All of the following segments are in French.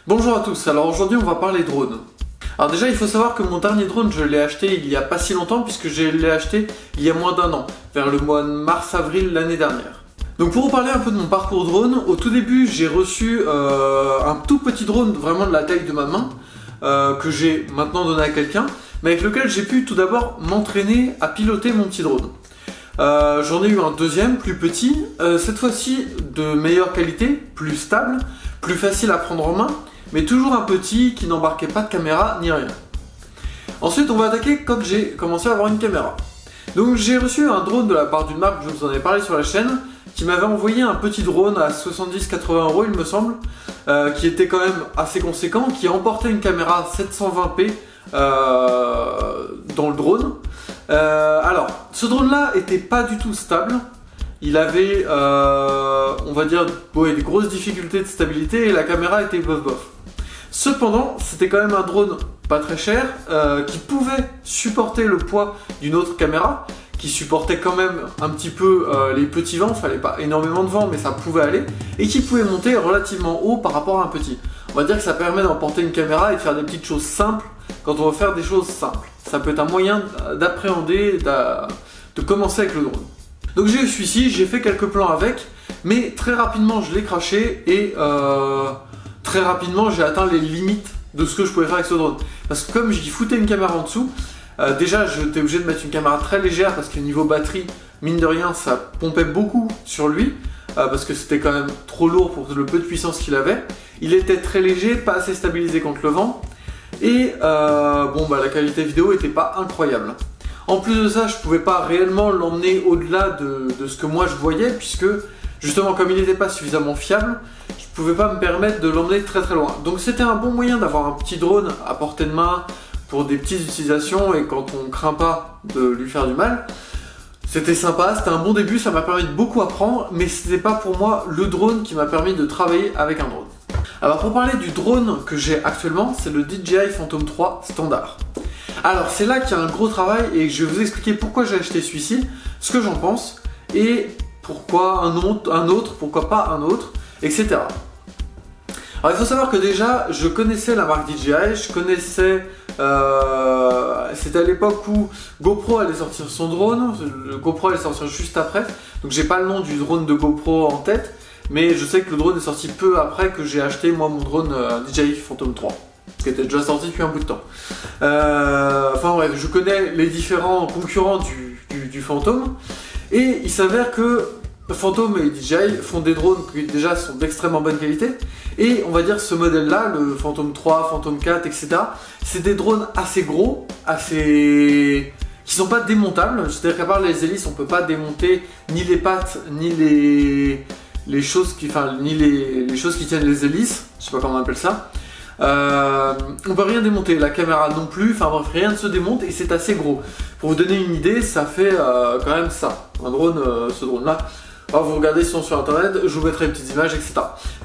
Bonjour à tous, alors aujourd'hui on va parler drone. Alors déjà il faut savoir que mon dernier drone je l'ai acheté il y a pas si longtemps puisque je l'ai acheté il y a moins d'un an, vers le mois de mars-avril l'année dernière. Donc pour vous parler un peu de mon parcours drone, au tout début j'ai reçu un tout petit drone vraiment de la taille de ma main que j'ai maintenant donné à quelqu'un, mais avec lequel j'ai pu tout d'abord m'entraîner à piloter mon petit drone. J'en ai eu un deuxième, plus petit, cette fois-ci de meilleure qualité, plus stable, plus facile à prendre en main, mais toujours un petit qui n'embarquait pas de caméra ni rien. Ensuite on va attaquer quand j'ai commencé à avoir une caméra. Donc j'ai reçu un drone de la part d'une marque, je vous en ai parlé sur la chaîne, qui m'avait envoyé un petit drone à 70-80 € il me semble, qui était quand même assez conséquent, qui emportait une caméra 720p dans le drone. Alors, ce drone là était pas du tout stable, il avait, on va dire, des grosses difficultés de stabilité et la caméra était bof bof. Cependant, c'était quand même un drone pas très cher, qui pouvait supporter le poids d'une autre caméra, qui supportait quand même un petit peu les petits vents, fallait pas énormément de vent mais ça pouvait aller, et qui pouvait monter relativement haut par rapport à un petit. On va dire que ça permet d'emporter une caméra et de faire des petites choses simples quand on veut faire des choses simples. Ça peut être un moyen d'appréhender, de commencer avec le drone. Donc j'ai eu celui-ci, j'ai fait quelques plans avec, mais très rapidement je l'ai craché et très rapidement j'ai atteint les limites de ce que je pouvais faire avec ce drone. Parce que comme j'y foutais une caméra en dessous, déjà j'étais obligé de mettre une caméra très légère parce que niveau batterie, mine de rien, ça pompait beaucoup sur lui. Parce que c'était quand même trop lourd pour le peu de puissance qu'il avait. Il était très léger, pas assez stabilisé contre le vent. Et la qualité vidéo était pas incroyable. En plus de ça, je pouvais pas réellement l'emmener au-delà de ce que moi je voyais, puisque justement comme il n'était pas suffisamment fiable, je pouvais pas me permettre de l'emmener très très loin. Donc c'était un bon moyen d'avoir un petit drone à portée de main pour des petites utilisations et quand on craint pas de lui faire du mal. C'était sympa, c'était un bon début, ça m'a permis de beaucoup apprendre, mais c'était pas pour moi le drone qui m'a permis de travailler avec un drone. Alors pour parler du drone que j'ai actuellement, c'est le DJI Phantom 3 standard. Alors c'est là qu'il y a un gros travail et je vais vous expliquer pourquoi j'ai acheté celui-ci, ce que j'en pense et pourquoi un autre, pourquoi pas un autre, etc. Alors il faut savoir que déjà je connaissais la marque DJI, je connaissais, c'était à l'époque où GoPro allait sortir son drone, le GoPro allait sortir juste après, donc j'ai pas le nom du drone de GoPro en tête, mais je sais que le drone est sorti peu après que j'ai acheté moi mon drone DJI Phantom 3, qui était déjà sorti depuis un bout de temps. Enfin bref, je connais les différents concurrents du Phantom, et il s'avère que Phantom et DJI font des drones qui déjà sont d'extrêmement bonne qualité, et on va dire ce modèle là, le Phantom 3, Phantom 4, etc. c'est des drones assez gros, qui sont pas démontables, c'est-à-dire qu'à part les hélices on peut pas démonter ni les pattes, ni les choses qui tiennent les hélices, je sais pas comment on appelle ça. On peut rien démonter, la caméra non plus, enfin bref, rien ne se démonte et c'est assez gros. Pour vous donner une idée, ça fait quand même ça, un drone, ce drone là. Alors vous regardez sur internet, je vous mettrai une petite image, etc.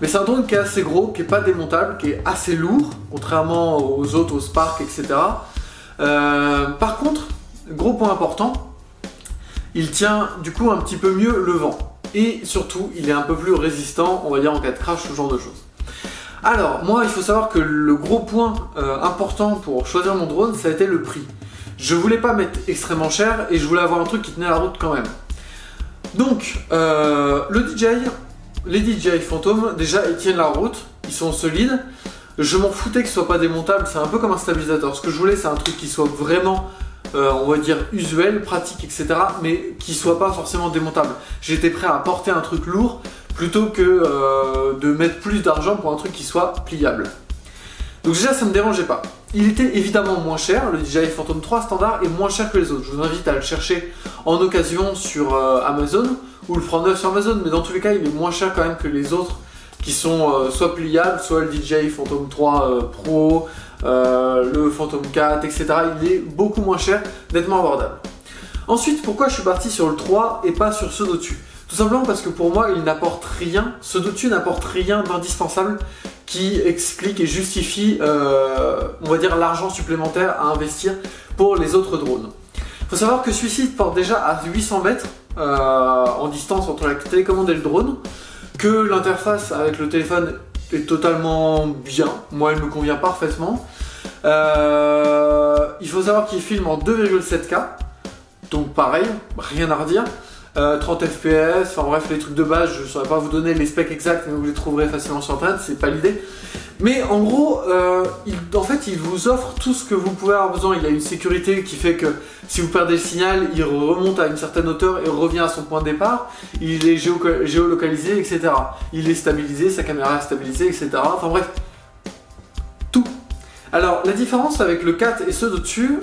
Mais c'est un drone qui est assez gros, qui est pas démontable, qui est assez lourd, contrairement aux autres, aux Spark, etc. Par contre, gros point important, il tient du coup un petit peu mieux le vent. Et surtout, il est un peu plus résistant, on va dire en cas de crash, ce genre de choses. Alors, moi, il faut savoir que le gros point important pour choisir mon drone, ça a été le prix. Je voulais pas mettre extrêmement cher et je voulais avoir un truc qui tenait la route quand même. Donc, les DJI Phantom, déjà, ils tiennent la route, ils sont solides. Je m'en foutais que ce soit pas démontable, c'est un peu comme un stabilisateur. Ce que je voulais, c'est un truc qui soit vraiment, on va dire, usuel, pratique, etc. mais qui soit pas forcément démontable. J'étais prêt à porter un truc lourd plutôt que de mettre plus d'argent pour un truc qui soit pliable. Donc déjà ça me dérangeait pas. Il était évidemment moins cher, le DJI Phantom 3 standard est moins cher que les autres. Je vous invite à le chercher en occasion sur Amazon ou le prendre neuf sur Amazon, mais dans tous les cas il est moins cher quand même que les autres qui sont soit pliables, soit le DJI Phantom 3 Pro, le Phantom 4, etc. Il est beaucoup moins cher, nettement abordable. Ensuite, pourquoi je suis parti sur le 3 et pas sur ceux d'au-dessus? Tout simplement parce que pour moi, il n'apporte rien, ceux d'au-dessus n'apportent rien d'indispensable qui explique et justifie, on va dire, l'argent supplémentaire à investir pour les autres drones. Il faut savoir que celui-ci porte déjà à 800 mètres en distance entre la télécommande et le drone, que l'interface avec le téléphone est totalement bien, moi elle me convient parfaitement. Il faut savoir qu'il filme en 2,7K, donc pareil, rien à redire. 30 fps, enfin bref les trucs de base, je ne saurais pas vous donner les specs exacts, mais vous les trouverez facilement sur internet, c'est pas l'idée. Mais en gros, en fait il vous offre tout ce que vous pouvez avoir besoin. Il a une sécurité qui fait que si vous perdez le signal, il remonte à une certaine hauteur et revient à son point de départ. Il est géolocalisé, etc. Il est stabilisé, sa caméra est stabilisée, etc. Enfin bref, tout. Alors la différence avec le 4 et ceux d'au-dessus,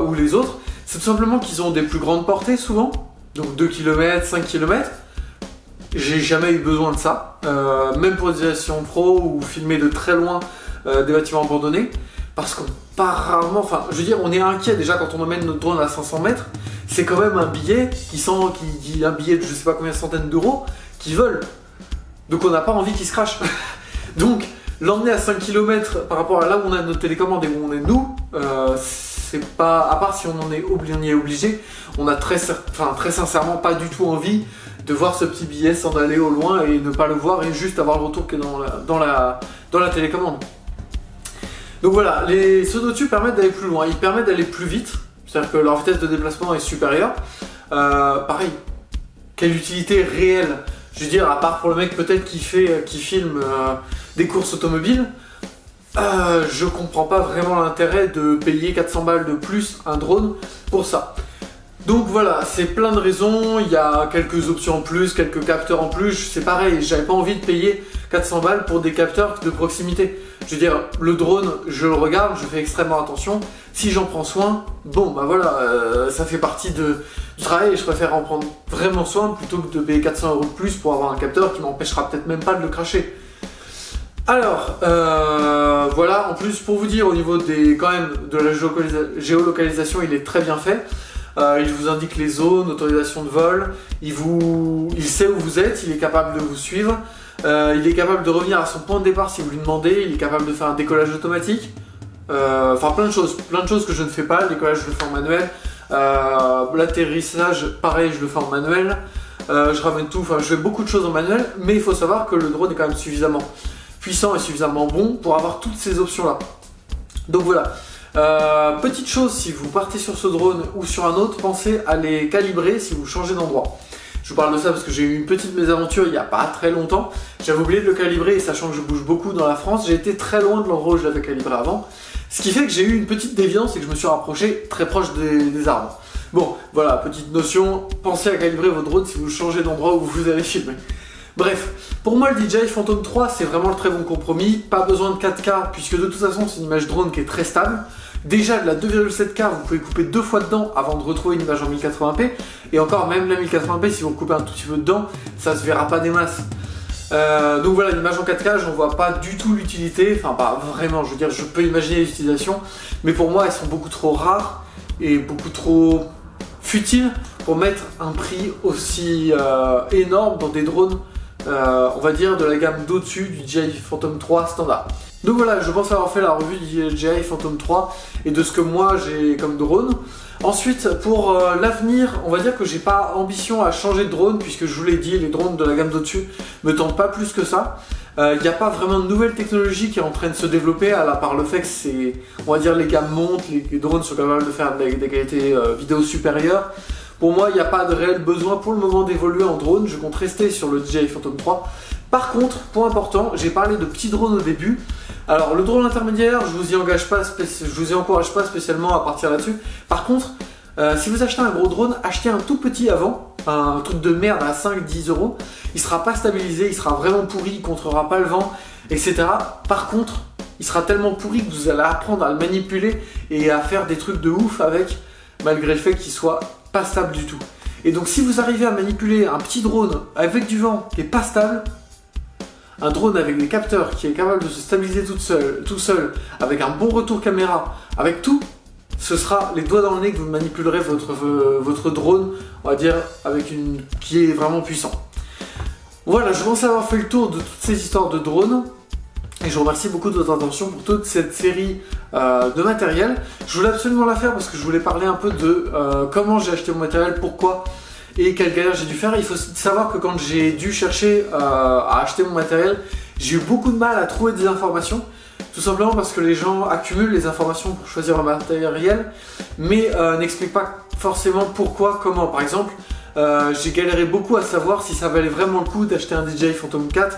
ou les autres, c'est tout simplement qu'ils ont des plus grandes portées souvent. Donc 2 km, 5 km, j'ai jamais eu besoin de ça, même pour des stations pro ou filmer de très loin des bâtiments abandonnés, parce qu'on part rarement, enfin je veux dire on est inquiet déjà quand on emmène notre drone à 500 mètres, c'est quand même un billet un billet de je sais pas combien de centaines d'euros qui vole, donc on n'a pas envie qu'il se crache. Donc l'emmener à 5 km par rapport à là où on a notre télécommande et où on est nous, c'est pas, à part si on y est obligé, on a très sincèrement pas du tout envie de voir ce petit billet s'en aller au loin et ne pas le voir et juste avoir le retour qui est dans la télécommande. Donc voilà, ceux d'au-dessus permettent d'aller plus loin, ils permettent d'aller plus vite, c'est-à-dire que leur vitesse de déplacement est supérieure. Pareil, quelle utilité réelle? Je veux dire, à part pour le mec peut-être qui filme des courses automobiles, je comprends pas vraiment l'intérêt de payer 400 balles de plus un drone pour ça. Donc voilà, c'est plein de raisons, il y a quelques options en plus, quelques capteurs en plus, c'est pareil, j'avais pas envie de payer 400 balles pour des capteurs de proximité. Je veux dire, le drone, je le regarde, je fais extrêmement attention, si j'en prends soin, bon bah voilà, ça fait partie du travail et je préfère en prendre vraiment soin plutôt que de payer 400 € de plus pour avoir un capteur qui m'empêchera peut-être même pas de le cracher. Alors, voilà, en plus pour vous dire au niveau quand même de la géolocalisation, il est très bien fait. Il vous indique les zones, autorisation de vol, il sait où vous êtes, il est capable de vous suivre, il est capable de revenir à son point de départ si vous lui demandez, il est capable de faire un décollage automatique, enfin plein de choses que je ne fais pas. Le décollage je le fais en manuel, l'atterrissage pareil je le fais en manuel, je ramène tout, enfin je fais beaucoup de choses en manuel, mais il faut savoir que le drone est quand même suffisamment puissant et suffisamment bon pour avoir toutes ces options là. Donc voilà. Petite chose, si vous partez sur ce drone ou sur un autre, pensez à les calibrer si vous changez d'endroit. Je vous parle de ça parce que j'ai eu une petite mésaventure il n'y a pas très longtemps. J'avais oublié de le calibrer et sachant que je bouge beaucoup dans la France, j'ai été très loin de l'endroit où je l'avais calibré avant. Ce qui fait que j'ai eu une petite déviance et que je me suis rapproché très proche des arbres. Bon, voilà, petite notion, pensez à calibrer vos drones si vous changez d'endroit où vous allez filmer. Bref, pour moi le DJI Phantom 3 c'est vraiment le très bon compromis, pas besoin de 4K puisque de toute façon c'est une image drone qui est très stable. Déjà de la 2,7K vous pouvez couper 2 fois dedans avant de retrouver une image en 1080p et encore même la 1080p si vous coupez un tout petit peu dedans ça se verra pas des masses. Donc voilà, l'image en 4K j'en vois pas du tout l'utilité, enfin pas vraiment, je veux dire je peux imaginer l'utilisation mais pour moi elles sont beaucoup trop rares et beaucoup trop futiles pour mettre un prix aussi énorme dans des drones on va dire de la gamme d'au-dessus du DJI Phantom 3 standard. Donc voilà, je pense avoir fait la revue du DJI Phantom 3 et de ce que moi j'ai comme drone. Ensuite, pour l'avenir, on va dire que j'ai pas ambition à changer de drone puisque je vous l'ai dit, les drones de la gamme d'au-dessus me tentent pas plus que ça. Il n'y a pas vraiment de nouvelle technologie qui est en train de se développer, à part le fait que c'est, on va dire, les gammes montent, les drones sont capables de faire des qualités vidéo supérieures. Pour moi, il n'y a pas de réel besoin pour le moment d'évoluer en drone, je compte rester sur le DJI Phantom 3. Par contre, point important, j'ai parlé de petits drones au début. Alors le drone intermédiaire, je vous y encourage pas spécialement à partir là-dessus. Par contre, si vous achetez un gros drone, achetez un tout petit avant, un truc de merde à 5-10 €. Il sera pas stabilisé, il sera vraiment pourri, il contrera pas le vent, etc. Par contre, il sera tellement pourri que vous allez apprendre à le manipuler et à faire des trucs de ouf avec, malgré le fait qu'il soit pas stable du tout. Et donc si vous arrivez à manipuler un petit drone avec du vent qui est pas stable, un drone avec des capteurs qui est capable de se stabiliser tout seul, avec un bon retour caméra, avec tout, ce sera les doigts dans le nez que vous manipulerez votre drone, on va dire, qui est vraiment puissant. Voilà, je pense avoir fait le tour de toutes ces histoires de drones. Et je vous remercie beaucoup de votre attention pour toute cette série de matériel. Je voulais absolument la faire parce que je voulais parler un peu de comment j'ai acheté mon matériel, pourquoi et quelle galère j'ai dû faire. Il faut savoir que quand j'ai dû chercher à acheter mon matériel, J'ai eu beaucoup de mal à trouver des informations, tout simplement parce que les gens accumulent les informations pour choisir un matériel, mais n'expliquent pas forcément pourquoi, comment. Par exemple, j'ai galéré beaucoup à savoir si ça valait vraiment le coup d'acheter un DJI Phantom 4,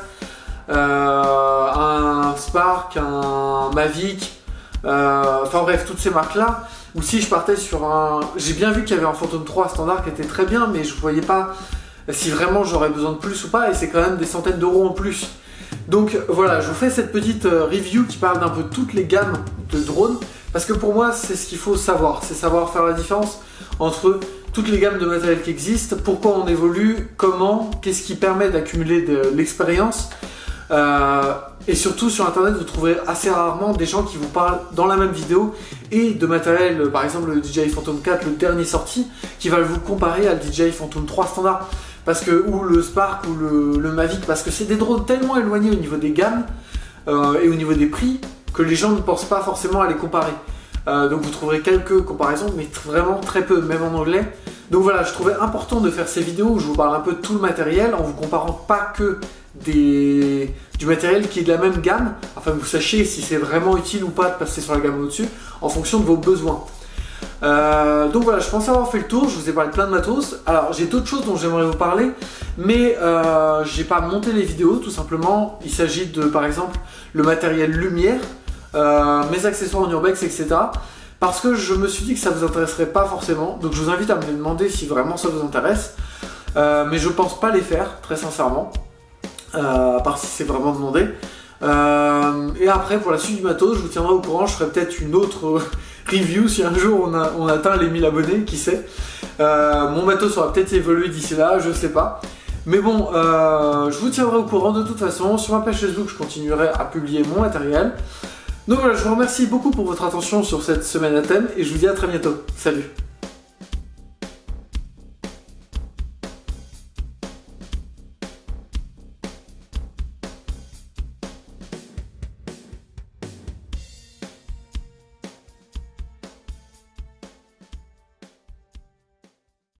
un Spark, un Mavic, enfin bref, toutes ces marques-là. Ou si je partais sur un... J'ai bien vu qu'il y avait un Phantom 3 standard qui était très bien, mais je ne voyais pas si vraiment j'aurais besoin de plus ou pas, et c'est quand même des centaines d'euros en plus. Donc voilà, je vous fais cette petite review qui parle d'un peu toutes les gammes de drones, parce que pour moi c'est ce qu'il faut savoir, c'est savoir faire la différence entre toutes les gammes de matériel qui existent, pourquoi on évolue, comment, qu'est-ce qui permet d'accumuler de l'expérience. Et surtout sur internet vous trouverez assez rarement des gens qui vous parlent dans la même vidéo et de matériel, par exemple le DJI Phantom 4, le dernier sorti, qui va vous comparer à le DJI Phantom 3 standard, parce que, ou le Spark ou le Mavic, parce que c'est des drones tellement éloignés au niveau des gammes et au niveau des prix que les gens ne pensent pas forcément à les comparer. Donc vous trouverez quelques comparaisons, mais vraiment très peu, même en anglais. Donc voilà, je trouvais important de faire ces vidéos où je vous parle un peu de tout le matériel en vous comparant pas que du matériel qui est de la même gamme, afin que vous sachiez si c'est vraiment utile ou pas de passer sur la gamme au-dessus en fonction de vos besoins. Donc voilà, je pense avoir fait le tour, je vous ai parlé de plein de matos. Alors j'ai d'autres choses dont j'aimerais vous parler, mais j'ai pas monté les vidéos tout simplement. Il s'agit de par exemple le matériel lumière, mes accessoires en urbex, etc. Parce que je me suis dit que ça vous intéresserait pas forcément, donc je vous invite à me demander si vraiment ça vous intéresse. Mais je pense pas les faire, très sincèrement, à part si c'est vraiment demandé. Et après pour la suite du matos, je vous tiendrai au courant, je ferai peut-être une autre review si un jour on atteint les 1000 abonnés, qui sait. Mon matos aura peut-être évolué d'ici là, je sais pas. Mais bon, je vous tiendrai au courant de toute façon. Sur ma page Facebook, je continuerai à publier mon matériel. Donc voilà, je vous remercie beaucoup pour votre attention sur cette semaine à thème et je vous dis à très bientôt. Salut!